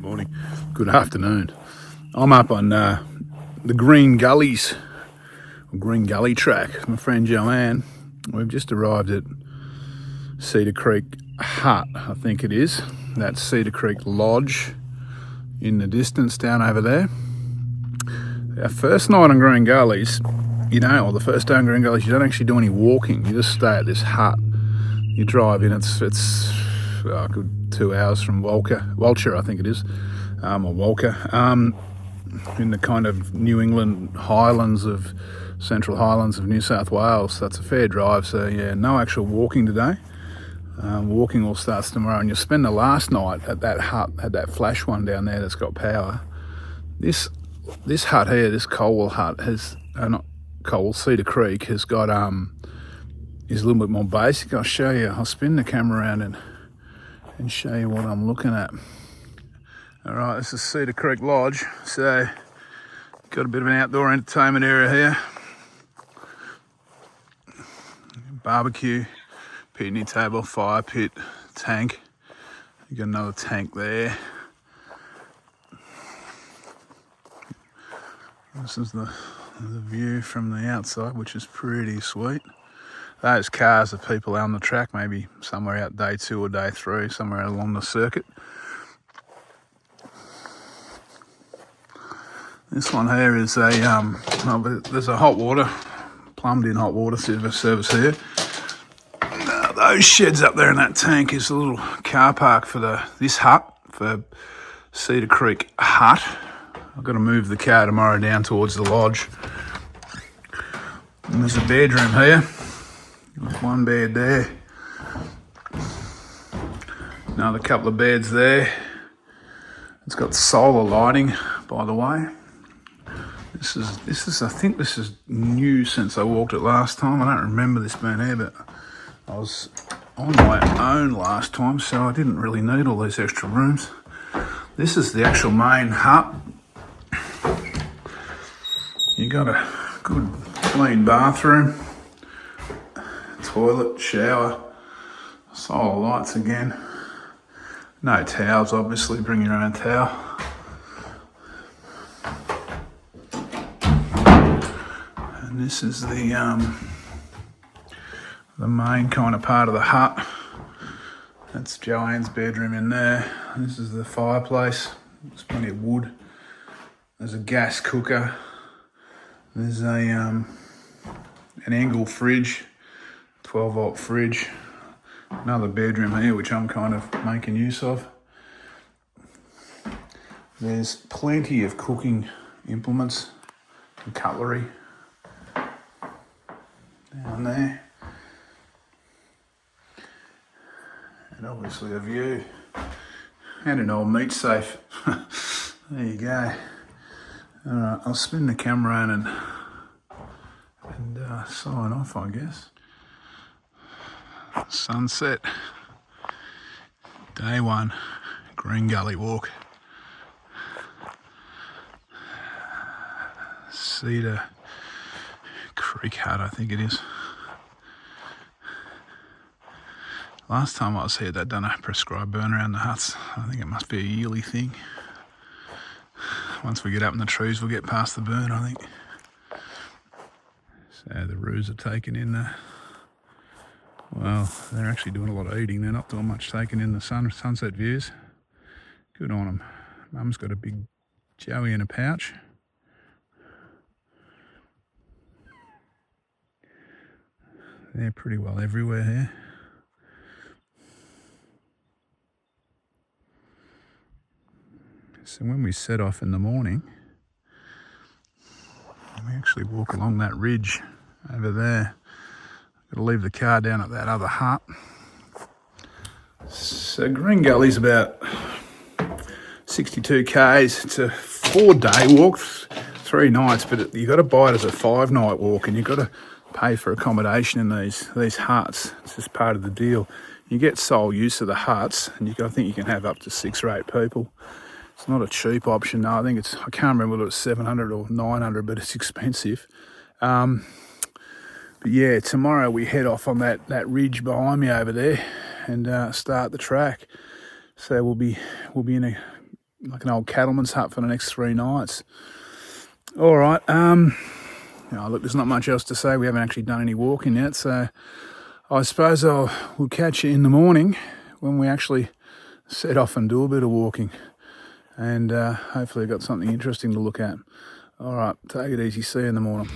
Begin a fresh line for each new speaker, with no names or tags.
good morning, good afternoon. I'm up on the Green Gullies, Green Gully Track. My friend Joanne, we've just arrived at Ceder Creek Hut, I think it is. That's Ceder Creek Lodge in the distance down over there. Our first night on Green Gullies, or the first day on Green Gullies, you don't actually do any walking. You just stay at this hut. You drive in. It's a good 2 hours from Walcher, I think it is, or Walker, in the kind of New England Central Highlands of New South Wales. That's a fair drive. So yeah, no actual walking today. Walking all starts tomorrow, and you'll spend the last night at that hut, at that flash one down there that's got power. This hut here, this Colwell hut, Ceder Creek has got is a little bit more basic. I'll show you. I'll spin the camera around and show you what I'm looking at. All right, this is Ceder Creek Lodge. So got a bit of an outdoor entertainment area here. Barbecue, picnic table, fire pit, tank. You got another tank there. This is the view from the outside, which is pretty sweet. Those cars are people on the track, maybe somewhere out day 2 or day 3, somewhere along the circuit. This one here is there's a hot water, plumbed in hot water service here. Those sheds up there in that tank is a little car park for this hut, for Ceder Creek Hut. I've got to move the car tomorrow down towards the lodge. And there's a bedroom here. There's one bed there. Another couple of beds there. It's got solar lighting, by the way. This is I think this is new since I walked it last time. I don't remember this being here, but I was on my own last time, so I didn't really need all these extra rooms. This is the actual main hut. You got a good clean bathroom, toilet, shower, solar lights again. No towels, obviously, bring your own towel. And this is the main kind of part of the hut. That's Joanne's bedroom in there. This is the fireplace. There's plenty of wood. There's a gas cooker. There's an angle fridge, 12-volt fridge. Another bedroom here, which I'm kind of making use of. There's plenty of cooking implements and cutlery down there. And obviously a view. And an old meat safe. There you go. Alright, I'll spin the camera around and sign off, I guess. Sunset. Day 1, Green Gully Walk. Ceder Creek Hut, I think it is. Last time I was here, they'd done a prescribed burn around the huts. I think it must be a yearly thing. Once we get up in the trees, we'll get past the burn, I think. So the roos are taking in the... Well, they're actually doing a lot of eating. They're not doing much taking in the sunset views. Good on them. Mum's got a big joey in a pouch. They're pretty well everywhere here. So when we set off in the morning, we actually walk along that ridge over there. Got to leave the car down at that other hut. So Green Gully's about 62 k's. It's a 4-day walk, 3 nights, but you got to buy it as a 5-night walk, and you've got to pay for accommodation in these huts. It's just part of the deal. You get sole use of the huts, and I think you can have up to 6 or 8 people. It's not a cheap option. No, I can't remember whether it was 700 or 900, but it's expensive. But yeah, tomorrow we head off on that ridge behind me over there and start the track. So we'll be in a like an old cattleman's hut for the next 3 nights. All right. Look, there's not much else to say. We haven't actually done any walking yet, so I suppose we'll catch you in the morning when we actually set off and do a bit of walking, and hopefully got something interesting to look at. All right, take it easy. See you in the morning.